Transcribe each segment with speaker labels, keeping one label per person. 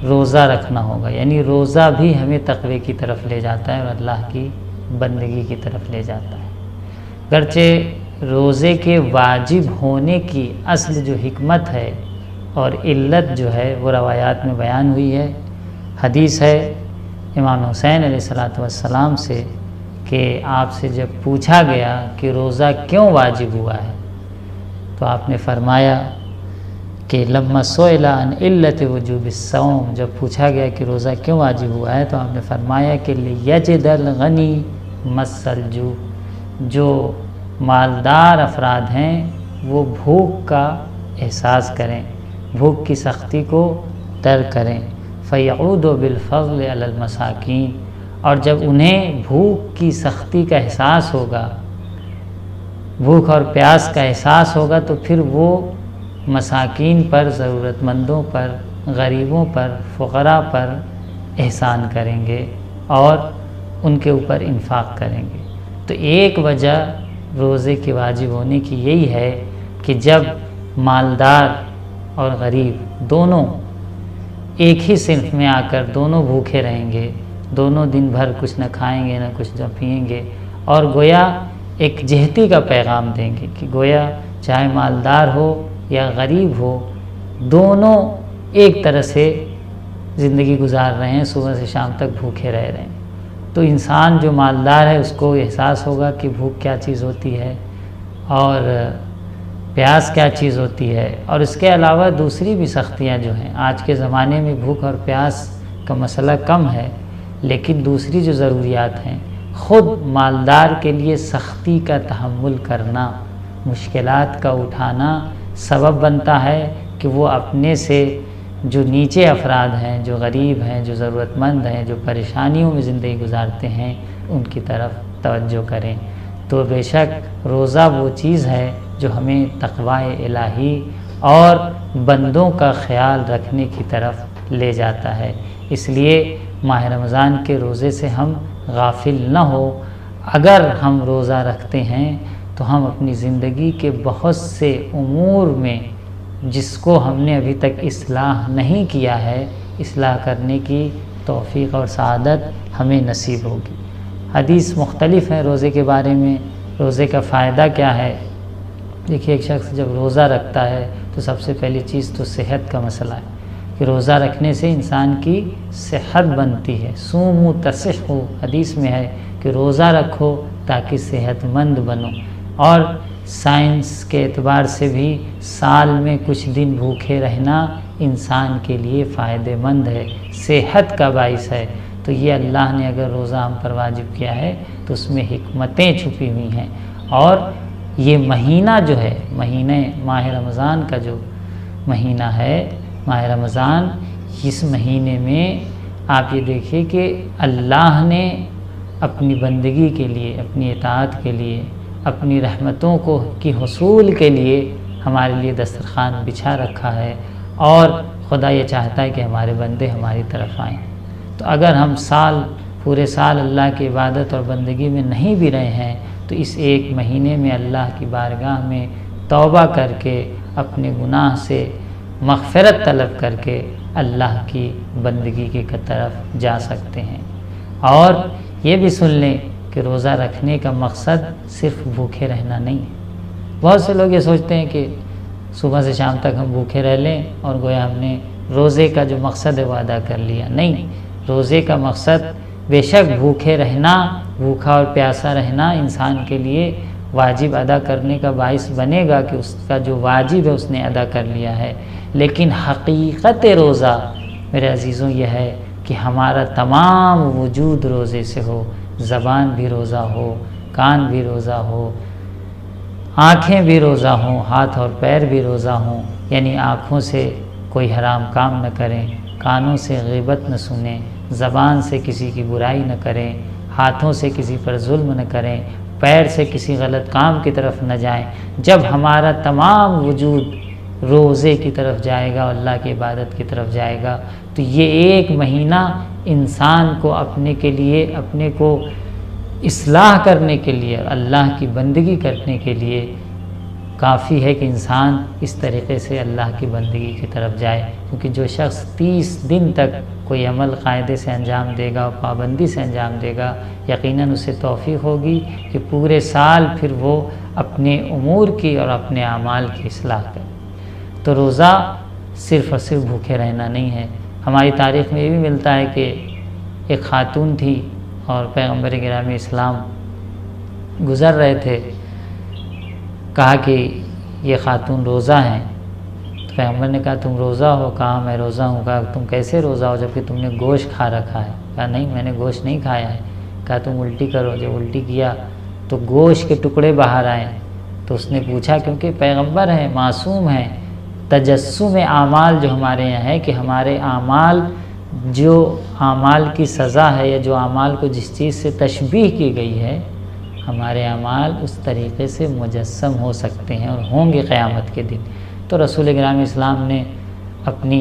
Speaker 1: روزہ رکھنا ہوگا، یعنی روزہ بھی ہمیں تقوی کی طرف لے جاتا ہے اور اللہ کی بندگی کی طرف لے جاتا ہے۔ گرچہ روزے کے واجب ہونے کی اصل جو حکمت ہے اور علت جو ہے وہ روایات میں بیان ہوئی ہے۔ حدیث ہے امام حسین علیہ السلام سے کہ آپ سے جب پوچھا گیا کہ روزہ کیوں واجب ہوا ہے تو آپ نے فرمایا کہ لما سئل عن علت وجوب الصوم، جب پوچھا گیا کہ روزہ کیوں واجب ہوا ہے تو آپ نے فرمایا کہ لیجد الغنی مس الجوع، جو مالدار افراد ہیں وہ بھوک کا احساس کریں، بھوک کی سختی کو ترک کریں، فیعود بالفضل علی المساکین، اور جب انہیں بھوک کی سختی کا احساس ہوگا، بھوک اور پیاس کا احساس ہوگا تو پھر وہ مساکین پر، ضرورت مندوں پر، غریبوں پر، فقراء پر احسان کریں گے اور ان کے اوپر انفاق کریں گے۔ تو ایک وجہ روزے کے واجب ہونے کی یہی ہے کہ جب مالدار اور غریب دونوں ایک ہی صنف میں آ کر دونوں بھوکے رہیں گے، دونوں دن بھر کچھ نہ کھائیں گے نہ کچھ نہ پئیں گے، اور گویا ایک جہتی کا پیغام دیں گے کہ گویا چاہے مالدار ہو یا غریب ہو، دونوں ایک طرح سے زندگی گزار رہے ہیں، صبح سے شام تک بھوکے رہ رہے ہیں۔ تو انسان جو مالدار ہے اس کو احساس ہوگا کہ بھوک کیا چیز ہوتی ہے اور پیاس کیا چیز ہوتی ہے، اور اس کے علاوہ دوسری بھی سختیاں جو ہیں آج کے زمانے میں بھوک اور پیاس کا مسئلہ کم ہے، لیکن دوسری جو ضروریات ہیں، خود مالدار کے لیے سختی کا تحمل کرنا، مشکلات کا اٹھانا سبب بنتا ہے کہ وہ اپنے سے جو نیچے افراد ہیں، جو غریب ہیں، جو ضرورت مند ہیں، جو پریشانیوں میں زندگی گزارتے ہیں، ان کی طرف توجہ کریں۔ تو بے شک روزہ وہ چیز ہے جو ہمیں تقوی الہی اور بندوں کا خیال رکھنے کی طرف لے جاتا ہے۔ اس لیے ماہ رمضان کے روزے سے ہم غافل نہ ہو۔ اگر ہم روزہ رکھتے ہیں تو ہم اپنی زندگی کے بہت سے امور میں جس کو ہم نے ابھی تک اصلاح نہیں کیا ہے، اصلاح کرنے کی توفیق اور سعادت ہمیں نصیب ہوگی۔ حدیث مختلف ہیں روزے کے بارے میں، روزے کا فائدہ کیا ہے۔ دیکھیے ایک شخص جب روزہ رکھتا ہے تو سب سے پہلی چیز تو صحت کا مسئلہ ہے کہ روزہ رکھنے سے انسان کی صحت بنتی ہے۔ صوموا تصحوا، حدیث میں ہے کہ روزہ رکھو تاکہ صحت مند بنو، اور سائنس کے اعتبار سے بھی سال میں کچھ دن بھوکے رہنا انسان کے لیے فائدہ مند ہے، صحت کا باعث ہے۔ تو یہ اللہ نے اگر روزہ ہم پر واجب کیا ہے تو اس میں حکمتیں چھپی ہوئی ہیں، اور یہ مہینہ جو ہے، مہینے ماہ رمضان کا جو مہینہ ہے، ماہ رمضان، اس مہینے میں آپ یہ دیکھیے کہ اللہ نے اپنی بندگی کے لیے، اپنی اطاعت کے لیے، اپنی رحمتوں کی حصول کے لیے ہمارے لیے دسترخوان بچھا رکھا ہے، اور خدا یہ چاہتا ہے کہ ہمارے بندے ہماری طرف آئیں۔ تو اگر ہم پورے سال اللہ کی عبادت اور بندگی میں نہیں بھی رہے ہیں تو اس ایک مہینے میں اللہ کی بارگاہ میں توبہ کر کے، اپنے گناہ سے مغفرت طلب کر کے اللہ کی بندگی کی طرف جا سکتے ہیں۔ اور یہ بھی سن لیں کہ روزہ رکھنے کا مقصد صرف بھوکے رہنا نہیں ہے۔ بہت سے لوگ یہ سوچتے ہیں کہ صبح سے شام تک ہم بھوکے رہ لیں اور گویا ہم نے روزے کا جو مقصد ہے وہ ادا کر لیا۔ نہیں، روزے کا مقصد بے شک بھوکے رہنا، بھوکا اور پیاسا رہنا انسان کے لیے واجب ادا کرنے کا باعث بنے گا کہ اس کا جو واجب ہے اس نے ادا کر لیا ہے، لیکن حقیقت روزہ میرے عزیزوں یہ ہے کہ ہمارا تمام وجود روزے سے ہو، زبان بھی روزہ ہو، کان بھی روزہ ہو، آنکھیں بھی روزہ ہوں، ہاتھ اور پیر بھی روزہ ہوں، یعنی آنکھوں سے کوئی حرام کام نہ کریں، کانوں سے غیبت نہ سنیں، زبان سے کسی کی برائی نہ کریں، ہاتھوں سے کسی پر ظلم نہ کریں، پیر سے کسی غلط کام کی طرف نہ جائیں۔ جب ہمارا تمام وجود روزے کی طرف جائے گا، اللہ کی عبادت کی طرف جائے گا، تو یہ ایک مہینہ انسان کو اپنے کو اصلاح کرنے کے لیے، اللہ کی بندگی کرنے کے لیے کافی ہے کہ انسان اس طریقے سے اللہ کی بندگی کی طرف جائے، کیونکہ جو شخص 30 دن تک کوئی عمل قاعدے سے انجام دے گا اور پابندی سے انجام دے گا، یقیناً اسے توفیق ہوگی کہ پورے سال پھر وہ اپنے امور کی اور اپنے اعمال کی اصلاح کرے۔ تو روزہ صرف اور صرف بھوکے رہنا نہیں ہے۔ ہماری تاریخ میں یہ بھی ملتا ہے کہ ایک خاتون تھی اور پیغمبر گرامی اسلام گزر رہے تھے، کہا کہ یہ خاتون روزہ ہیں، تو پیغمبر نے کہا تم روزہ ہو؟ کہا میں روزہ ہوں۔ کہا تم کیسے روزہ ہو جبکہ تم نے گوشت کھا رکھا ہے؟ کہا نہیں میں نے گوشت نہیں کھایا ہے۔ کہا تم الٹی کرو۔ جب الٹی کیا تو گوشت کے ٹکڑے باہر آئے، تو اس نے پوچھا، کیونکہ پیغمبر ہیں، معصوم ہیں، تجسم اعمال جو ہمارے یہاں ہے کہ ہمارے اعمال، جو اعمال کی سزا ہے یا جو اعمال کو جس چیز سے تشبیہ کی گئی ہے، ہمارے اعمال اس طریقے سے مجسم ہو سکتے ہیں اور ہوں گے قیامت کے دن۔ تو رسول گرامی اسلام نے اپنی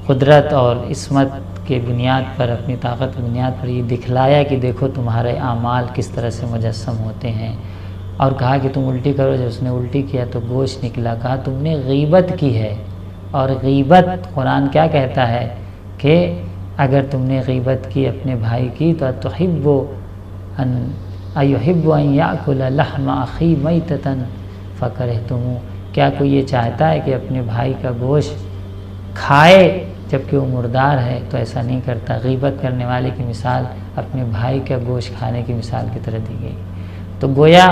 Speaker 1: قدرت اور عصمت کے بنیاد پر، اپنی طاقت کی بنیاد پر یہ دکھلایا کہ دیکھو تمہارے اعمال کس طرح سے مجسم ہوتے ہیں، اور کہا کہ تم الٹی کرو۔ جب اس نے الٹی کیا تو گوشت نکلا۔ کہا تم نے غیبت کی ہے، اور غیبت قرآن کیا کہتا ہے کہ اگر تم نے غیبت کی اپنے بھائی کی تو ایحب ان یاکل لحم اخی میتۃ فکرہتموہ، کیا کوئی یہ چاہتا ہے کہ اپنے بھائی کا گوشت کھائے جبکہ وہ مردار ہے؟ تو ایسا نہیں کرتا۔ غیبت کرنے والے کی مثال اپنے بھائی کا گوشت کھانے کی مثال کی طرح دی گئی۔ تو گویا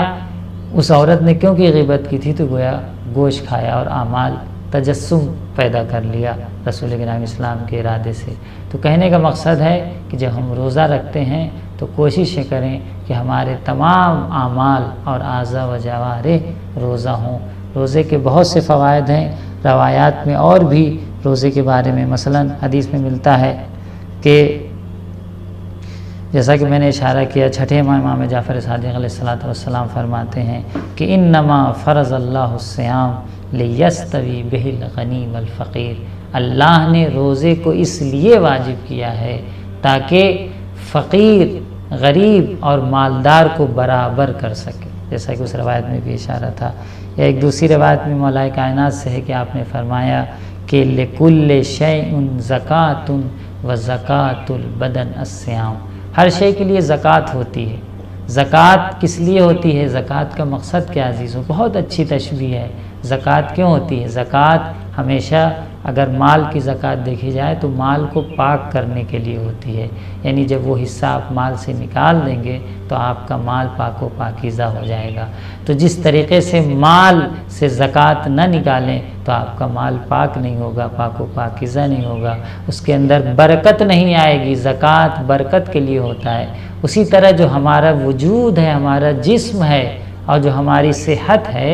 Speaker 1: اس عورت نے کیونکہ غیبت کی تھی تو گویا گوشت کھایا اور اعمال تجسم پیدا کر لیا رسول گرامی اسلام کے ارادے سے۔ تو کہنے کا مقصد ہے کہ جب ہم روزہ رکھتے ہیں تو کوشش کریں کہ ہمارے تمام اعمال اور اعضاء و جوارح روزہ ہوں۔ روزے کے بہت سے فوائد ہیں، روایات میں اور بھی روزے کے بارے میں، مثلا حدیث میں ملتا ہے کہ جیسا کہ میں نے اشارہ کیا، چھٹے امام جعفر صادق علیہ السلام فرماتے ہیں کہ انما فرض اللہ الصیام لیستوی بہ الغنی والفقیر، اللہ نے روزے کو اس لیے واجب کیا ہے تاکہ فقیر، غریب اور مالدار کو برابر کر سکے، جیسا کہ اس روایت میں بھی اشارہ تھا۔ یا ایک دوسری روایت میں مولا کائنات سے ہے کہ آپ نے فرمایا کہ لکل شیء زکاۃ وزکاۃ البدن الصیام، ہر شے کے لیے زکوٰۃ ہوتی ہے۔ زکوٰۃ کس لیے ہوتی ہے؟ زکوٰۃ کا مقصد کیا عزیزوں؟ بہت اچھی تشبیہ ہے۔ زکوٰۃ کیوں ہوتی ہے؟ زکوٰۃ ہمیشہ اگر مال کی زکوٰۃ دیکھی جائے تو مال کو پاک کرنے کے لیے ہوتی ہے، یعنی جب وہ حصہ آپ مال سے نکال دیں گے تو آپ کا مال پاک و پاکیزہ ہو جائے گا۔ تو جس طریقے سے مال سے زکوٰۃ نہ نکالیں تو آپ کا مال پاک نہیں ہوگا، پاک و پاکیزہ نہیں ہوگا، اس کے اندر برکت نہیں آئے گی۔ زکوٰۃ برکت کے لیے ہوتا ہے۔ اسی طرح جو ہمارا وجود ہے، ہمارا جسم ہے اور جو ہماری صحت ہے،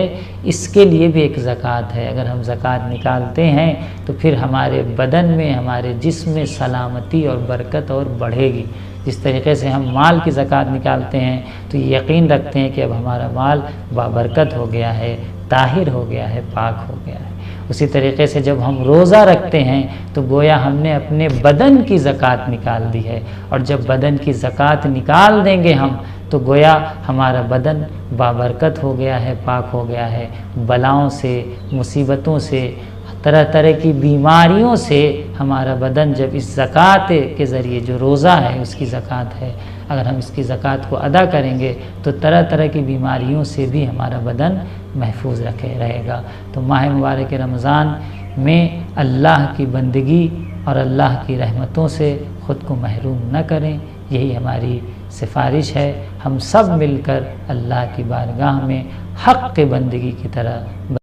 Speaker 1: اس کے لیے بھی ایک زکوٰۃ ہے۔ اگر ہم زکوٰۃ نکالتے ہیں تو پھر ہمارے بدن میں، ہمارے جسم میں سلامتی اور برکت اور بڑھے گی۔ جس طریقے سے ہم مال کی زکوٰۃ نکالتے ہیں تو یقین رکھتے ہیں کہ اب ہمارا مال بابرکت ہو گیا ہے، طاہر ہو گیا ہے، پاک ہو گیا ہے۔ اسی طریقے سے جب ہم روزہ رکھتے ہیں تو گویا ہم نے اپنے بدن کی زکوٰۃ نکال دی ہے، اور جب بدن کی زکوٰۃ نکال دیں گے ہم تو گویا ہمارا بدن بابرکت ہو گیا ہے، پاک ہو گیا ہے، بلاؤں سے، مصیبتوں سے، طرح طرح کی بیماریوں سے ہمارا بدن جب اس زکوٰۃ کے ذریعے، جو روزہ ہے اس کی زکوٰۃ ہے، اگر ہم اس کی زکوٰۃ کو ادا کریں گے تو طرح طرح کی بیماریوں سے بھی ہمارا بدن محفوظ رہے گا۔ تو ماہ مبارک رمضان میں اللہ کی بندگی اور اللہ کی رحمتوں سے خود کو محروم نہ کریں، یہی ہماری سفارش ہے۔ ہم سب مل کر اللہ کی بارگاہ میں حق کے بندگی کی طرح